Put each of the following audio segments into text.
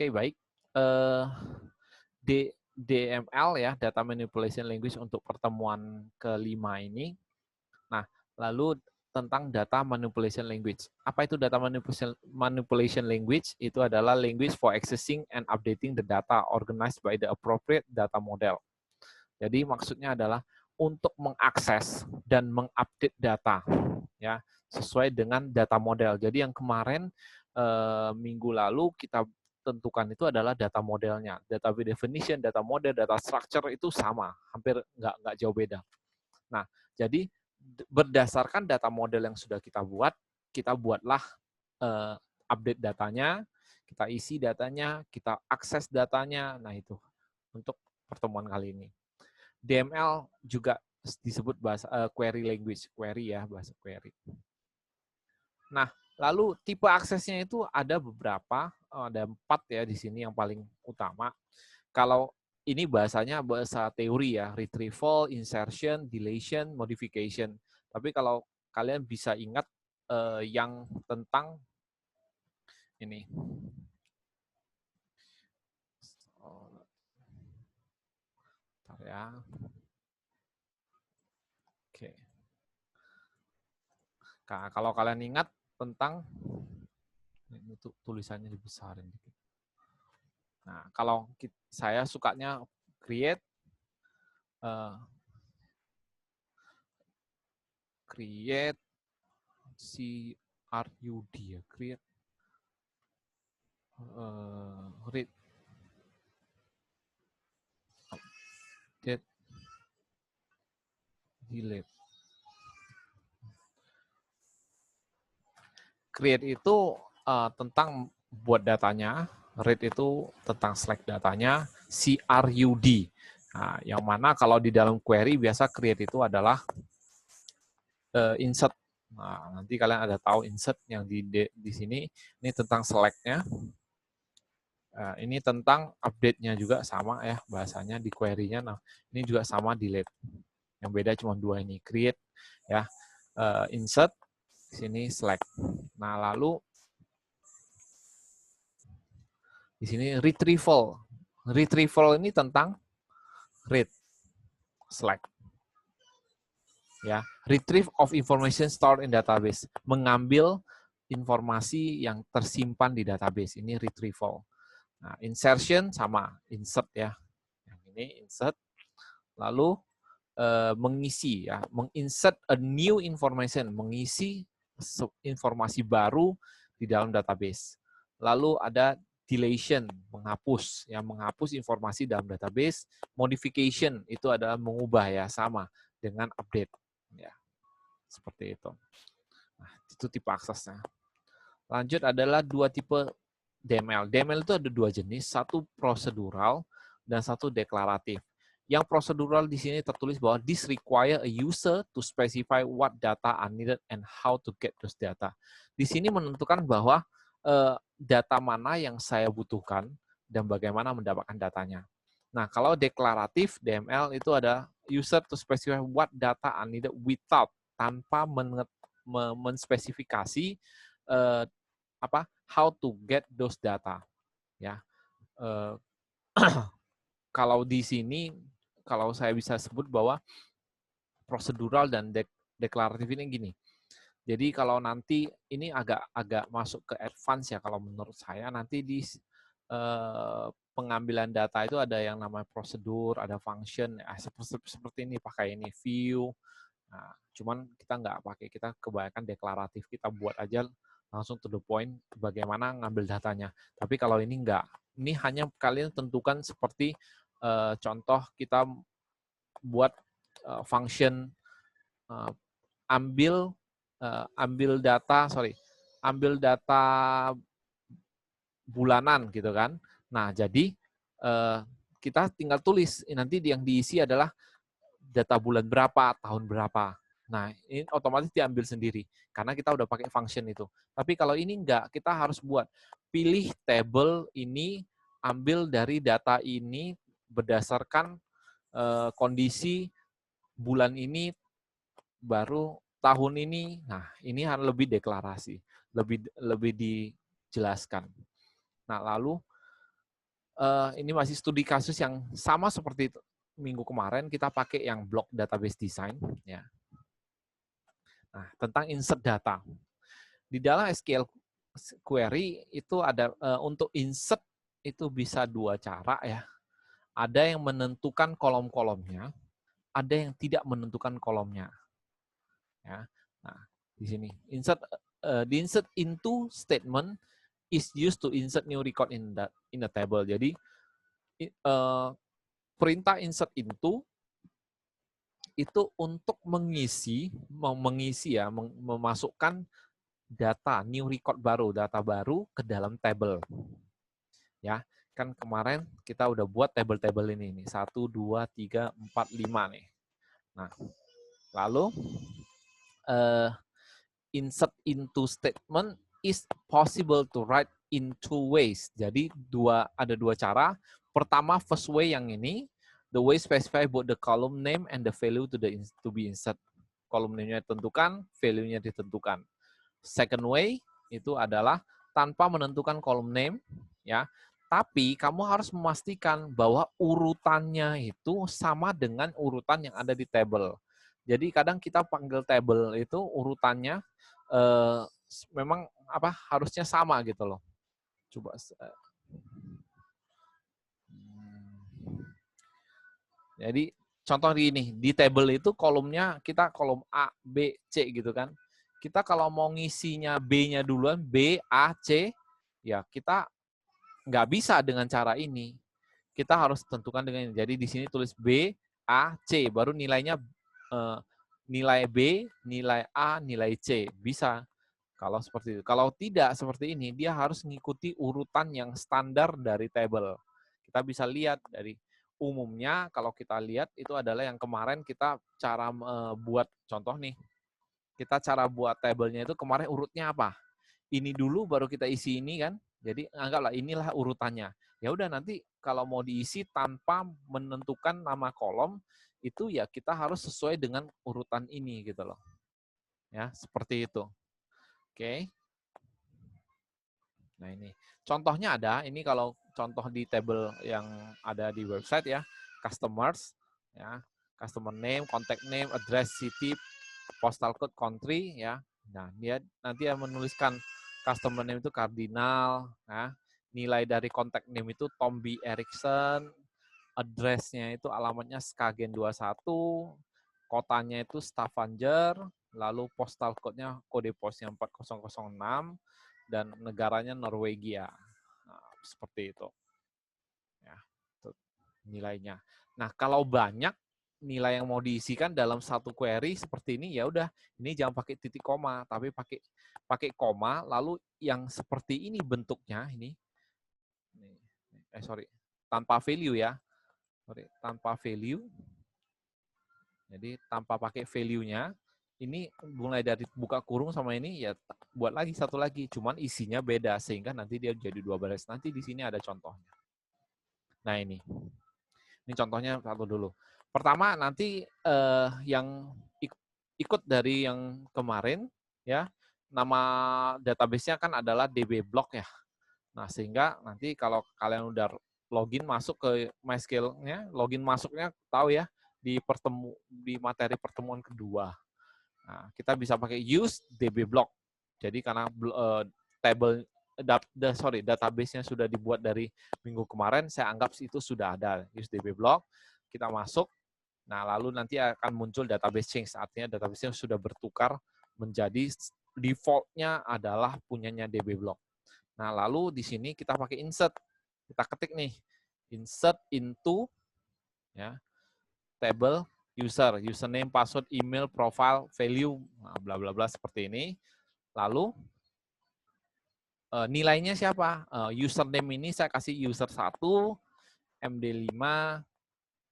Oke, baik. DML ya, Data Manipulation Language untuk pertemuan kelima ini. Nah, lalu tentang Data Manipulation Language. Apa itu Data Manipulation Language? Itu adalah language for accessing and updating the data organized by the appropriate data model. Jadi maksudnya adalah untuk mengakses dan mengupdate data ya sesuai dengan data model. Jadi yang kemarin minggu lalu kita tentukan itu adalah data modelnya. Data definition, data model, data structure itu sama, hampir nggak jauh beda. Nah, jadi berdasarkan data model yang sudah kita buatlah update datanya, kita isi datanya, kita akses datanya. Nah, itu untuk pertemuan kali ini. DML juga disebut bahasa query language, query ya, bahasa query. Nah, lalu tipe aksesnya itu ada beberapa, ada 4 ya di sini yang paling utama. Kalau ini bahasanya bahasa teori ya, retrieval, insertion, deletion, modification. Tapi kalau kalian bisa ingat yang tentang ini. Bentar ya. Oke. Nah, kalau kalian ingat tentang ini tulisannya dibesarin dikit. Nah, kalau saya sukanya create CRUD ya, create read update delete. Create itu tentang buat datanya, read itu tentang select datanya, CRUD. Nah, yang mana kalau di dalam query biasa create itu adalah insert. Nah, nanti kalian ada tahu insert yang di sini. Ini tentang select-nya. Ini tentang update-nya juga sama ya bahasanya di query-nya. Nah, ini juga sama delete. Yang beda cuma 2 ini, create ya, insert, di sini select. Nah, lalu di sini retrieval. Retrieval ini tentang read, select. Ya, retrieve of information stored in database, mengambil informasi yang tersimpan di database. Ini retrieval. Nah, insertion sama insert ya. Yang ini insert. Lalu mengisi ya, menginsert a new information, mengisi informasi baru di dalam database. Lalu ada deletion, menghapus ya, menghapus informasi dalam database. Modification itu adalah mengubah ya, sama dengan update ya. Seperti itu. Nah, itu tipe aksesnya. Lanjut adalah 2 tipe DML. DML itu ada 2 jenis, satu prosedural dan satu deklaratif. Yang prosedural di sini tertulis bahwa this require a user to specify what data are needed and how to get those data. Di sini menentukan bahwa data mana yang saya butuhkan dan bagaimana mendapatkan datanya. Nah, kalau deklaratif DML itu ada user to specify what data are needed without, tanpa menspesifikasi how to get those data ya. Kalau di sini, kalau saya bisa sebut bahwa prosedural dan deklaratif ini gini. Jadi kalau nanti ini agak masuk ke advance ya, kalau menurut saya nanti di pengambilan data itu ada yang namanya prosedur, ada function, seperti ini, pakai ini view. Nah, cuman kita nggak pakai, kita kebanyakan deklaratif, kita buat aja langsung to the point bagaimana ngambil datanya. Tapi kalau ini enggak, ini hanya kalian tentukan seperti contoh kita buat function ambil data bulanan gitu kan. Nah, jadi kita tinggal tulis, nanti yang diisi adalah data bulan berapa, tahun berapa. Nah, ini otomatis diambil sendiri karena kita udah pakai function itu. Tapi kalau ini enggak, kita harus buat pilih table ini, ambil dari data ini berdasarkan kondisi bulan ini, baru tahun ini. Nah, ini harus lebih deklarasi, lebih dijelaskan. Nah, lalu ini masih studi kasus yang sama seperti minggu kemarin, kita pakai yang block database design. Ya. Nah, tentang insert data. Di dalam SQL query itu ada untuk insert itu bisa dua cara ya. Ada yang menentukan kolom-kolomnya, ada yang tidak menentukan kolomnya. Ya. Nah, di sini the insert into statement is used to insert new record in a table. Jadi perintah insert into itu untuk mengisi ya, memasukkan data new record baru, data baru ke dalam table. Ya, kan kemarin kita udah buat table-table ini nih, 1 2 3 4 5 nih. Nah, lalu insert into statement is possible to write in two ways. Jadi ada dua cara. Pertama, first way yang ini, the way specify both the column name and the value to be insert. Column name-nya ditentukan, value-nya ditentukan. Second way itu adalah tanpa menentukan column name, ya. Tapi kamu harus memastikan bahwa urutannya itu sama dengan urutan yang ada di table. Jadi kadang kita panggil table itu urutannya memang harusnya sama gitu loh. Coba jadi contoh gini, di table itu kolomnya kita kolom A, B, C gitu kan. Kita kalau mau ngisinya B-nya duluan, B, A, C, ya kita nggak bisa dengan cara ini. Kita harus tentukan dengan ini. Jadi di sini tulis B, A, C, baru nilainya nilai B, nilai A, nilai C. Bisa kalau seperti itu. Kalau tidak seperti ini, dia harus mengikuti urutan yang standar dari table. Kita bisa lihat dari umumnya, kalau kita lihat itu adalah yang kemarin kita cara buat contoh nih. Kita cara buat tabelnya itu kemarin urutnya apa? Ini dulu baru kita isi ini kan. Jadi anggaplah inilah urutannya. Ya udah nanti kalau mau diisi tanpa menentukan nama kolom itu ya kita harus sesuai dengan urutan ini gitu loh. Ya, seperti itu. Oke. Nah, ini. Contohnya ada, ini kalau contoh di table yang ada di website ya, customers ya, customer name, contact name, address, city, postal code, country ya. Nah, dia nanti yang menuliskan customer name itu Cardinal, ya. Nilai dari contact name itu Tomby Erickson, address-nya itu alamatnya Skagen 21, kotanya itu Stavanger, lalu postal code-nya kode posnya 4006 dan negaranya Norwegia. Nah, seperti itu. Ya, itu nilainya. Nah, kalau banyak nilai yang mau diisikan dalam satu query seperti ini, ya udah, ini jangan pakai titik koma, tapi pakai koma, lalu yang seperti ini bentuknya ini tanpa value ya. Tanpa value. Jadi tanpa pakai value-nya, ini mulai dari buka kurung sama ini ya buat lagi satu lagi, cuman isinya beda sehingga nanti dia jadi dua baris. Nanti di sini ada contohnya. Nah, ini contohnya satu dulu. Pertama nanti yang ikut dari yang kemarin ya, nama database-nya kan adalah DB Block ya. Nah, sehingga nanti kalau kalian udah login masuk ke MySQL-nya, login masuknya tahu ya di materi pertemuan kedua. Nah, kita bisa pakai use DB Block. Jadi karena database-nya sudah dibuat dari minggu kemarin, saya anggap itu sudah ada use DB Block. Kita masuk. Nah, lalu nanti akan muncul database change, artinya database-nya sudah bertukar menjadi default-nya adalah punyanya DB Block. Nah, lalu di sini kita pakai insert. Kita ketik nih, insert into ya, table user, username, password, email, profile, value, bla bla bla seperti ini. Lalu nilainya siapa? Username ini saya kasih user 1, MD5.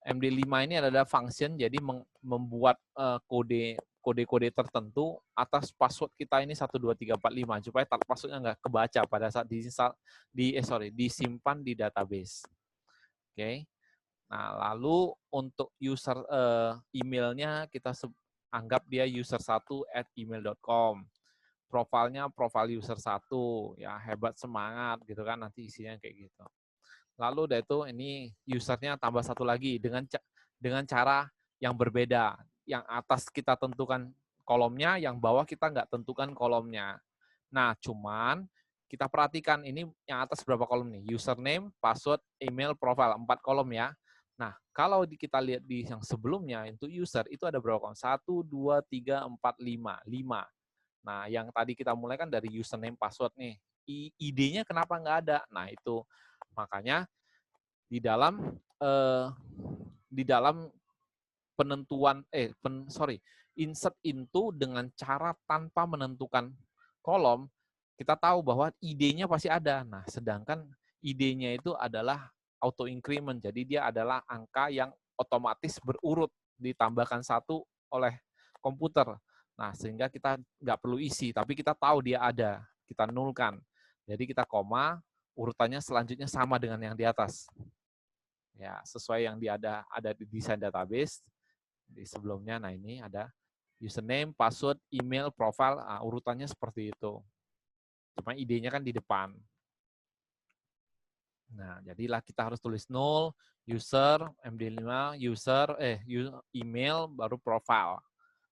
MD5 ini adalah function, jadi membuat kode-kode tertentu atas password kita ini 12345 supaya passwordnya nggak kebaca pada saat disimpan di database. Oke. Nah, lalu untuk user emailnya kita anggap dia user1@email.com. Profilnya profil user 1, ya hebat semangat gitu kan, nanti isinya kayak gitu. Lalu udah itu ini usernya tambah satu lagi dengan cara yang berbeda. Yang atas kita tentukan kolomnya, yang bawah kita nggak tentukan kolomnya. Nah, cuman kita perhatikan ini yang atas berapa kolom nih? Username, password, email, profile, 4 kolom ya. Nah, kalau kita lihat di yang sebelumnya, itu user, itu ada berapa kolom? 1, 2, 3, 4, 5. 5. Nah, yang tadi kita mulai kan dari username, password nih. ID-nya kenapa nggak ada? Nah, itu makanya di dalam eh, di dalam penentuan insert into dengan cara tanpa menentukan kolom, kita tahu bahwa ID-nya pasti ada. Nah, sedangkan ID-nya itu adalah auto increment, jadi dia adalah angka yang otomatis berurut ditambahkan satu oleh komputer. Nah, sehingga kita nggak perlu isi, tapi kita tahu dia ada, kita nulkan. Jadi kita koma, urutannya selanjutnya sama dengan yang di atas. Ya, sesuai yang ada di desain database di sebelumnya. Nah, ini ada username, password, email, profile, urutannya seperti itu. Cuma ID-nya kan di depan. Nah, jadilah kita harus tulis null, user, MD5, email, baru profile.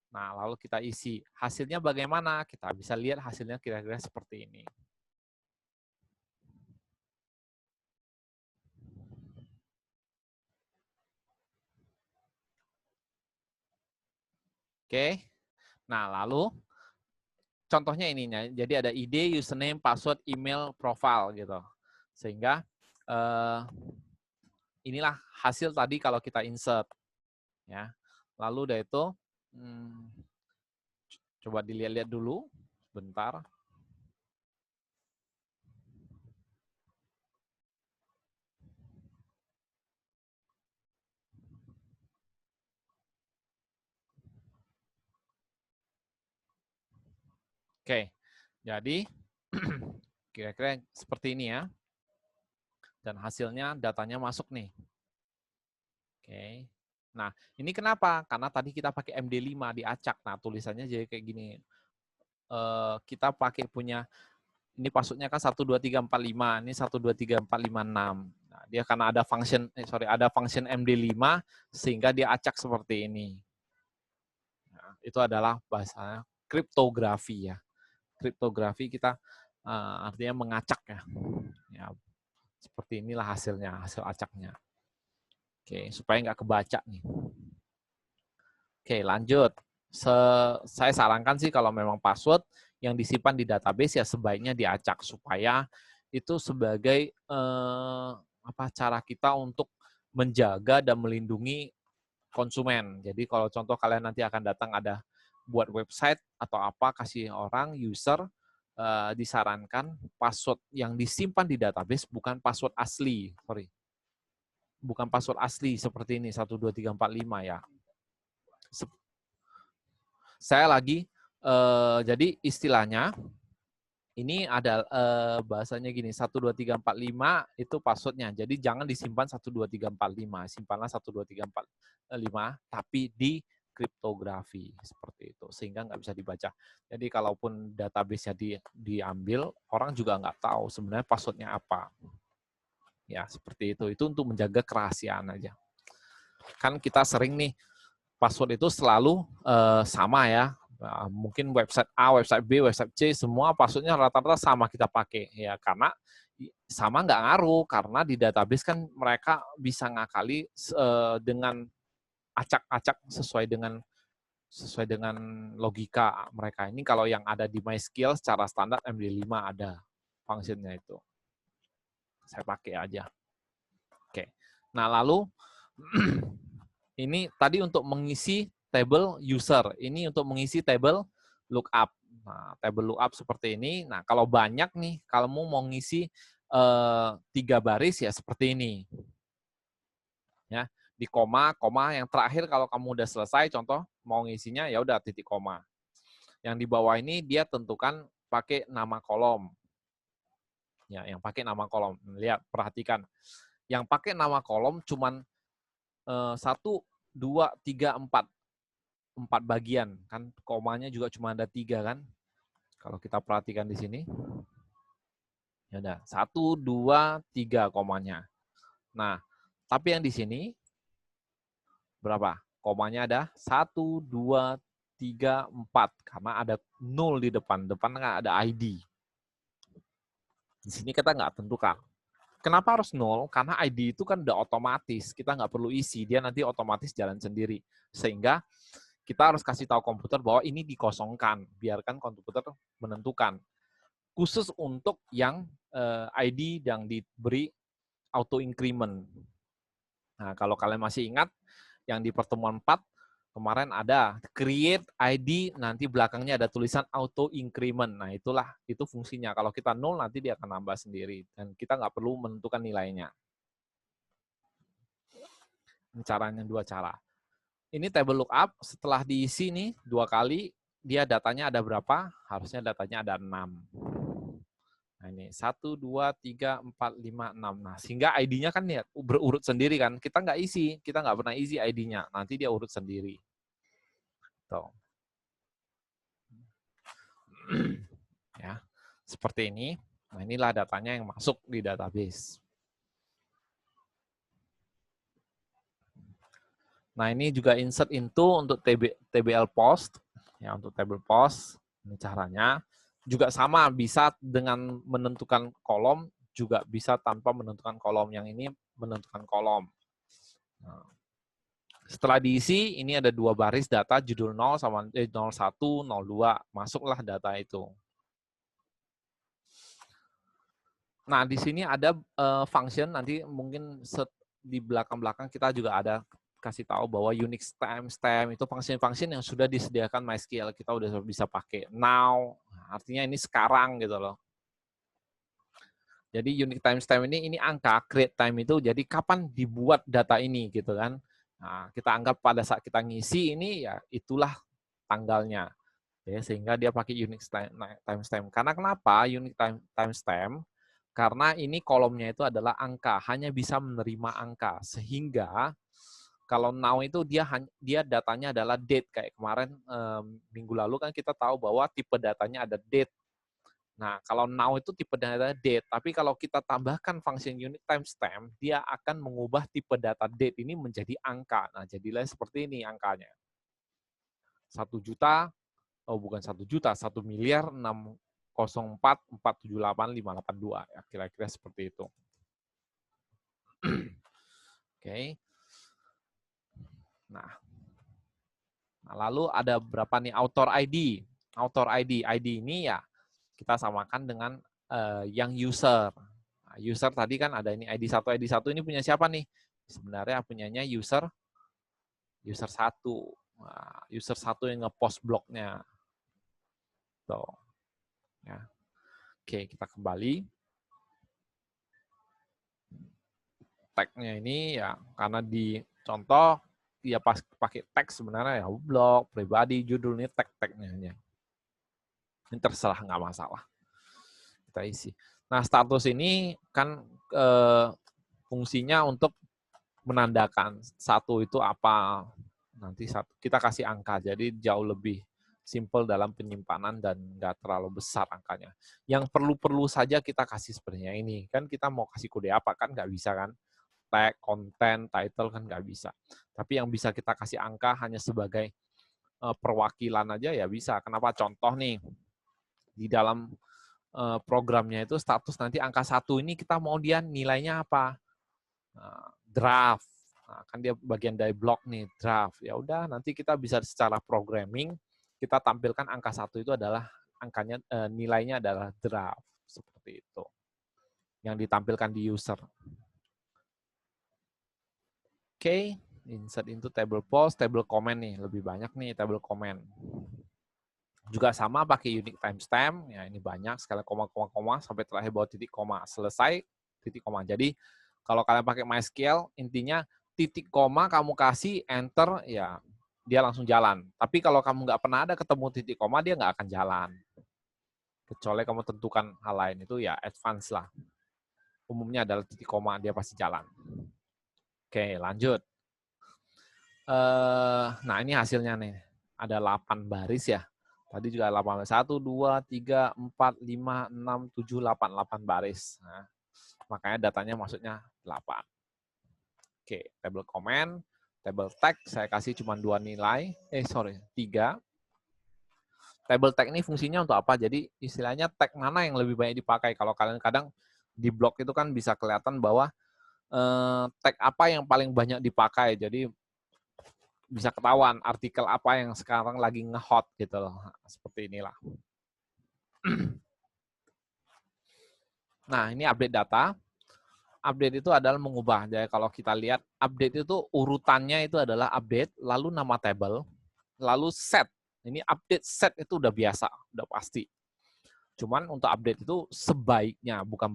Nah, lalu kita isi. Hasilnya bagaimana? Kita bisa lihat hasilnya kira-kira seperti ini. Oke. Nah, lalu contohnya ininya. Jadi ada ID, username, password, email, profile gitu. Sehingga inilah hasil tadi kalau kita insert. Ya. Lalu udah itu coba dilihat-lihat dulu sebentar. Oke. Jadi kira-kira seperti ini ya. Dan hasilnya datanya masuk nih. Oke. Nah, ini kenapa? Karena tadi kita pakai MD5 diacak. Nah, tulisannya jadi kayak gini. Kita pakai punya, ini passwordnya kan 12345, ini 1234556. Nah, dia karena ada function MD5 sehingga dia acak seperti ini. Nah, itu adalah bahasa kriptografi ya. Kriptografi kita artinya mengacak ya. Ya, seperti inilah hasilnya, hasil acaknya. Oke, supaya nggak kebaca nih. Oke, lanjut. Saya sarankan sih kalau memang password yang disimpan di database ya sebaiknya diacak supaya itu sebagai cara kita untuk menjaga dan melindungi konsumen. Jadi kalau contoh kalian nanti akan datang ada buat website atau apa, kasih orang user, disarankan password yang disimpan di database bukan password asli, bukan password asli seperti ini 12345 ya. Saya lagi jadi istilahnya ini ada bahasanya gini, 12345 itu passwordnya. Jadi jangan disimpan 12345, simpanlah 12345 tapi di kriptografi seperti itu sehingga nggak bisa dibaca. Jadi kalaupun database-nya diambil, orang juga nggak tahu sebenarnya passwordnya apa. Ya seperti itu. Itu untuk menjaga kerahasiaan aja. Kan kita sering nih password itu selalu sama ya. Nah, mungkin website A, website B, website C, semua passwordnya rata-rata sama kita pakai. Ya, karena sama nggak ngaruh, karena di database kan mereka bisa ngakali dengan acak-acak sesuai dengan logika mereka. Ini kalau yang ada di MySQL secara standar MD5 ada fungsinya itu. Saya pakai aja. Oke. Nah, lalu ini tadi untuk mengisi table user, ini untuk mengisi table lookup. Nah, table lookup seperti ini. Nah, kalau banyak nih, kalau mau ngisi 3 baris ya seperti ini. Ya, di koma yang terakhir kalau kamu udah selesai, contoh mau ngisinya ya udah titik koma. Yang di bawah ini dia tentukan pakai nama kolom. Ya, yang pakai nama kolom. Lihat, perhatikan. Yang pakai nama kolom cuman 1, 2, 3, 4 bagian kan, komanya juga cuma ada 3 kan, kalau kita perhatikan di sini. Ya udah, 1, 2, 3 komanya. Nah, tapi yang di sini berapa? Komanya ada 1, 2, 3, 4. Karena ada 0 di depan. Depan nggak ada ID. Di sini kita nggak tentukan. Kenapa harus 0? Karena ID itu kan udah otomatis. Kita nggak perlu isi. Dia nanti otomatis jalan sendiri. Sehingga kita harus kasih tahu komputer bahwa ini dikosongkan. Biarkan komputer menentukan. Khusus untuk yang ID yang diberi auto increment. Nah, kalau kalian masih ingat yang di pertemuan 4 kemarin ada create ID, nanti belakangnya ada tulisan auto increment. Nah, itu fungsinya. Kalau kita 0 nanti dia akan nambah sendiri dan kita nggak perlu menentukan nilainya. Caranya 2 cara. Ini table lookup, setelah diisi nih 2 kali, dia datanya ada berapa? Harusnya datanya ada 6. Nah ini 1, 2, 3, 4, 5, 6. Nah sehingga ID-nya kan ya berurut sendiri kan. Kita nggak isi, kita nggak pernah isi ID-nya. Nanti dia urut sendiri. Tuh. Ya, seperti ini. Nah inilah datanya yang masuk di database. Nah ini juga insert into untuk TBL post. Ya untuk table post, ini caranya. Juga sama, bisa dengan menentukan kolom, juga bisa tanpa menentukan kolom. Yang ini menentukan kolom. Nah, setelah diisi, ini ada 2 baris data, judul 0 sama 01, 02. Masuklah data itu. Nah, di sini ada function, nanti mungkin di belakang-belakang kita juga ada kasih tahu bahwa Unix timestamp itu function-function yang sudah disediakan MySQL. Kita udah bisa pakai now, artinya ini sekarang gitu loh. Jadi Unix timestamp ini angka, create time itu jadi kapan dibuat data ini gitu kan. Nah, kita anggap pada saat kita ngisi ini ya itulah tanggalnya. Ya, sehingga dia pakai Unix timestamp. Karena kenapa Unix timestamp? Karena ini kolomnya itu adalah angka, hanya bisa menerima angka. Sehingga kalau now itu dia datanya adalah date, kayak kemarin minggu lalu kan kita tahu bahwa tipe datanya ada date. Nah, kalau now itu tipe data date, tapi kalau kita tambahkan function unit timestamp, dia akan mengubah tipe data date ini menjadi angka. Nah, jadilah seperti ini angkanya. 1 juta, oh bukan 1 juta, 1 miliar 604 478 582. Ya, kira-kira seperti itu. Oke. Nah, lalu ada berapa nih author ID? Author ID, ID ini ya kita samakan dengan yang user. Nah, user tadi kan ada ini ID1, ID1 ini punya siapa nih? Sebenarnya punyanya user 1. Nah, user 1 yang ngepost blognya. Tuh. Ya. Oke, kita kembali. Tag-nya ini ya karena di contoh dia pas pakai tag sebenarnya ya blog, pribadi, judulnya tag-tagnya. Ini terserah, nggak masalah. Kita isi. Nah, status ini kan fungsinya untuk menandakan satu itu apa. Nanti kita kasih angka, jadi jauh lebih simple dalam penyimpanan dan nggak terlalu besar angkanya. Yang perlu-perlu saja kita kasih sebenarnya ini. Kan kita mau kasih kode apa kan nggak bisa kan. Tag, konten, title kan nggak bisa. Tapi yang bisa kita kasih angka hanya sebagai perwakilan aja ya bisa. Kenapa? Contoh nih, di dalam programnya itu status nanti angka 1 ini kita mau dia nilainya apa? Draft. Nah, kan dia bagian dari blok nih, draft. Ya udah, nanti kita bisa secara programming kita tampilkan angka 1 itu adalah angkanya nilainya adalah draft seperti itu. Yang ditampilkan di user. Oke, insert into table post, table comment nih, lebih banyak nih table comment. Juga sama pakai unique timestamp, ya ini banyak sekali koma sampai terakhir bawa titik koma, selesai titik koma. Jadi kalau kalian pakai MySQL, intinya titik koma kamu kasih enter, ya dia langsung jalan. Tapi kalau kamu nggak pernah ada ketemu titik koma, dia nggak akan jalan. Kecuali kamu tentukan hal lain, itu ya advance lah. Umumnya adalah titik koma, dia pasti jalan. Oke, lanjut. Nah ini hasilnya nih, ada 8 baris ya. Tadi juga 8. 1, 2, 3, 4, 5, 6, 7, 8. 8 baris. Nah, makanya datanya maksudnya 8. Oke, table comment, table tag, saya kasih cuma 2 nilai. 3. Table tag ini fungsinya untuk apa? Jadi istilahnya tag mana yang lebih banyak dipakai. Kalau kalian kadang di blog itu kan bisa kelihatan bahwa tag apa yang paling banyak dipakai. Jadi bisa ketahuan artikel apa yang sekarang lagi nge-hot gitu loh. Seperti inilah. Nah, ini update data. Update itu adalah mengubah. Jadi kalau kita lihat update itu urutannya itu adalah update, lalu nama table, lalu set. Ini update set itu udah biasa, udah pasti. Cuman untuk update itu sebaiknya, bukan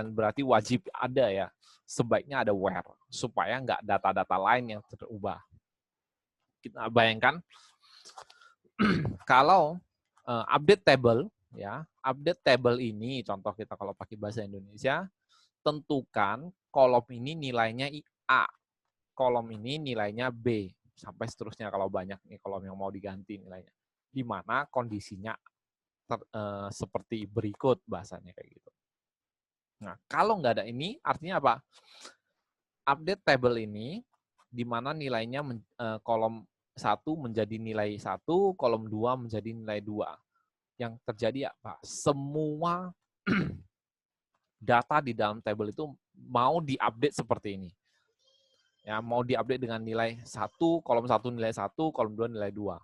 berarti wajib ada ya. Sebaiknya ada where supaya nggak data-data lain yang terubah. Kita bayangkan kalau update table ya, update table ini contoh kita kalau pakai bahasa Indonesia, tentukan kolom ini nilainya A, kolom ini nilainya B, sampai seterusnya kalau banyak nih kolom yang mau diganti nilainya. Di mana kondisinya seperti berikut bahasanya kayak gitu. Nah, kalau nggak ada ini, artinya apa? Update table ini, di mana nilainya kolom 1 menjadi nilai 1, kolom 2 menjadi nilai 2. Yang terjadi apa? Semua data di dalam table itu mau diupdate seperti ini. Ya, mau diupdate dengan nilai 1, kolom 1 nilai 1, kolom 2 nilai 2.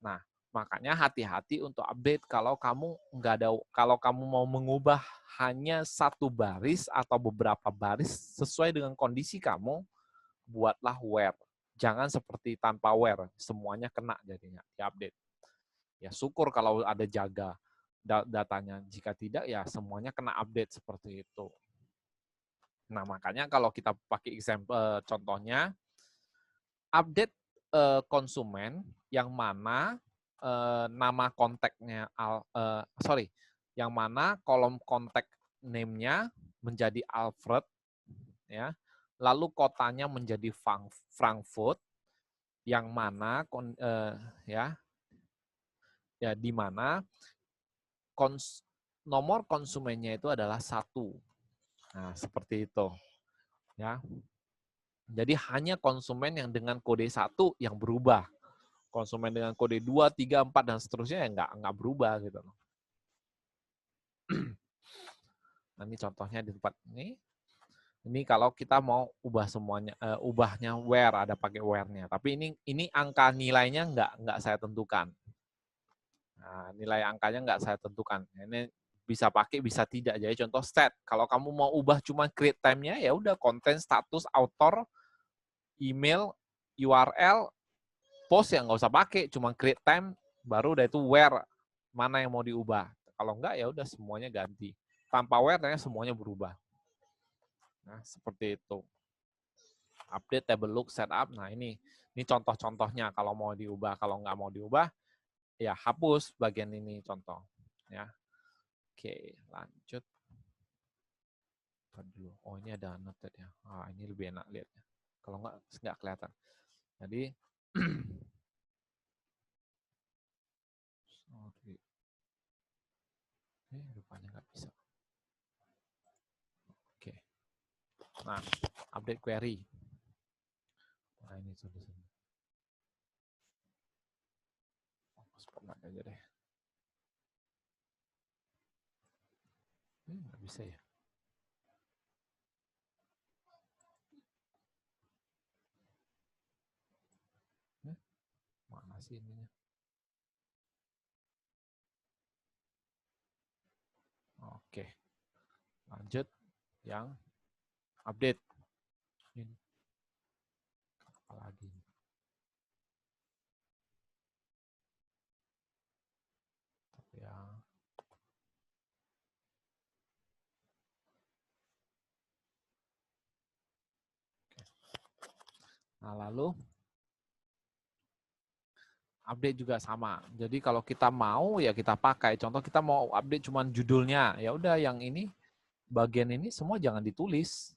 Nah, makanya hati-hati untuk update kalau kamu mau mengubah hanya satu baris atau beberapa baris sesuai dengan kondisi kamu, buatlah where. Jangan seperti tanpa where, semuanya kena jadinya diupdate. Ya syukur kalau ada jaga datanya. Jika tidak ya semuanya kena update seperti itu. Nah, makanya kalau kita pakai contohnya update konsumen yang mana nama kontaknya yang mana kolom kontak name-nya menjadi Alfred ya. Lalu kotanya menjadi Frankfurt yang mana di mana nomor konsumennya itu adalah 1. Nah, seperti itu. Ya. Jadi hanya konsumen yang dengan kode 1 yang berubah. Konsumen dengan kode 2, 3, 4, dan seterusnya ya nggak berubah gitu. Nah, ini contohnya di tempat ini. Ini kalau kita mau ubah semuanya, ubahnya where, ada pakai where-nya. Tapi ini angka nilainya nggak saya tentukan. Nah, nilai angkanya nggak saya tentukan. Ini bisa pakai, bisa tidak. Jadi contoh set. Kalau kamu mau ubah cuma create time-nya, ya udah konten, status, author, email, URL, post yang nggak usah pakai, cuma create time, baru udah itu where mana yang mau diubah. Kalau enggak ya udah semuanya ganti. Tanpa where ternyata semuanya berubah. Nah, seperti itu. Update table look setup. Nah, ini contoh-contohnya kalau mau diubah, kalau nggak mau diubah ya hapus bagian ini contoh ya. Oke, lanjut. Dulu. Oh, ini ada annotate ya. Ah, ini lebih enak lihatnya. Kalau nggak kelihatan. Jadi sorry. Rupanya nggak bisa. Oke. Nah, update query. Nah, ini tulisannya. Spotlight aja deh. Nggak bisa ya. Mana sih ininya? Oke. Lanjut yang update. Ini apa lagi? Ya. Nah, lalu update juga sama. Jadi kalau kita mau ya kita pakai. Contoh kita mau update cuman judulnya, ya udah yang ini bagian ini semua jangan ditulis.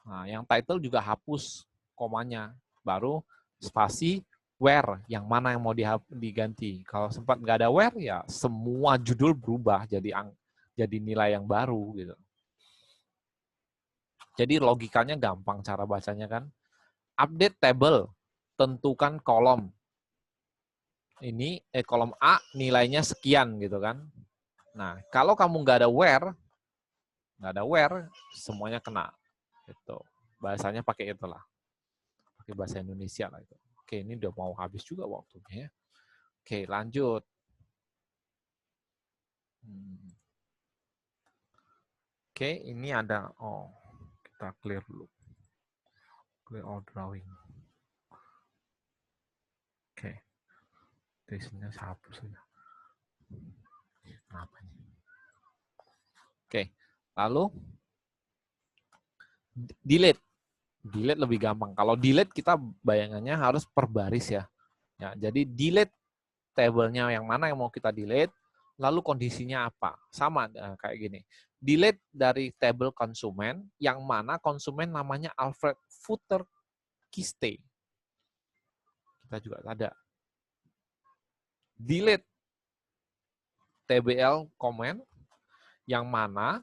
Nah, yang title juga hapus komanya. Baru spasi where, yang mana yang mau diganti. Kalau sempat nggak ada where, ya semua judul berubah jadi nilai yang baru gitu. Jadi logikanya gampang cara bacanya kan. Update table, tentukan kolom. Ini kolom A nilainya sekian gitu kan. Nah, kalau kamu nggak ada where, semuanya kena. Gitu. Bahasanya pakai itulah. Pakai bahasa Indonesia lah itu. Oke, ini udah mau habis juga waktunya ya. Oke, lanjut. Oke, ini ada, kita clear dulu. Clear all drawing. Oke. Desainnya hapus saja. Kenapa nih? Oke, lalu delete. Delete lebih gampang. Kalau delete kita bayangannya harus per baris ya. Jadi delete tabelnya yang mana yang mau kita delete, lalu kondisinya apa. Sama kayak gini. Delete dari tabel konsumen, yang mana konsumen namanya Alfred Footer Kiste. Kita juga ada. Delete TBL comment, yang mana,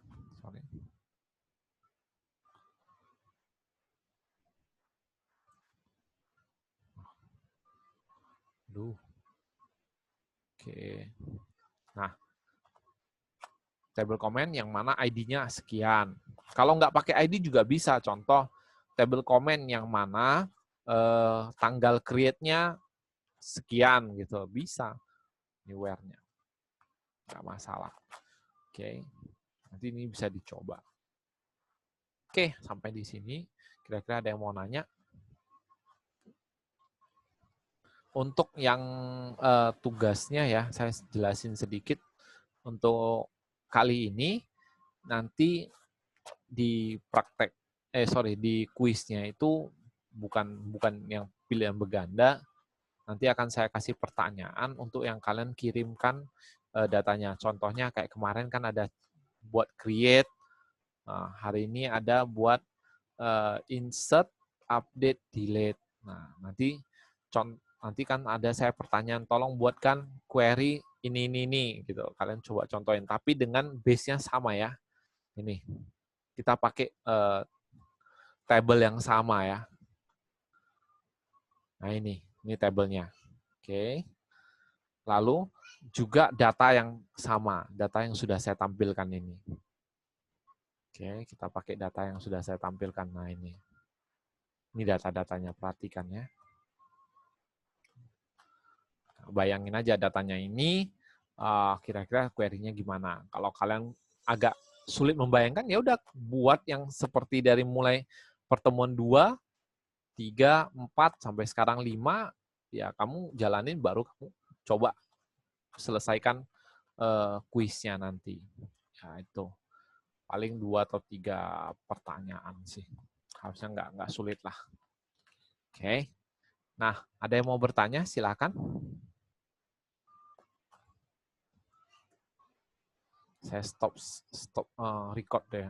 Oke. Nah, table comment yang mana ID-nya sekian. Kalau nggak pakai ID juga bisa. Contoh, table comment yang mana tanggal create-nya sekian gitu. Bisa. Ini where-nya. Nggak masalah. Oke. Nanti ini bisa dicoba. Oke, sampai di sini. Kira-kira ada yang mau nanya? Untuk yang tugasnya ya, saya jelasin sedikit. Untuk kali ini, nanti di praktek, di kuisnya itu bukan yang pilihan berganda. Nanti akan saya kasih pertanyaan untuk yang kalian kirimkan datanya. Contohnya kayak kemarin kan ada buat create, hari ini ada buat insert, update, delete. Nah, nanti kan ada saya pertanyaan, tolong buatkan query ini gitu. Kalian coba contohin, tapi dengan base-nya sama ya. Ini kita pakai table yang sama ya. Nah ini tabelnya. Oke. Lalu juga data yang sama, data yang sudah saya tampilkan ini. Oke, kita pakai data yang sudah saya tampilkan. Nah ini data-datanya, perhatikan ya. Bayangin aja datanya ini, kira-kira query-nya gimana. Kalau kalian agak sulit membayangkan, ya udah buat yang seperti dari mulai pertemuan 2, 3, 4, sampai sekarang 5, ya kamu jalanin baru kamu coba selesaikan kuisnya nanti. Ya itu. Paling 2 atau 3 pertanyaan sih. Harusnya nggak sulit lah. Oke. Nah, ada yang mau bertanya? Silakan. Saya stop record deh.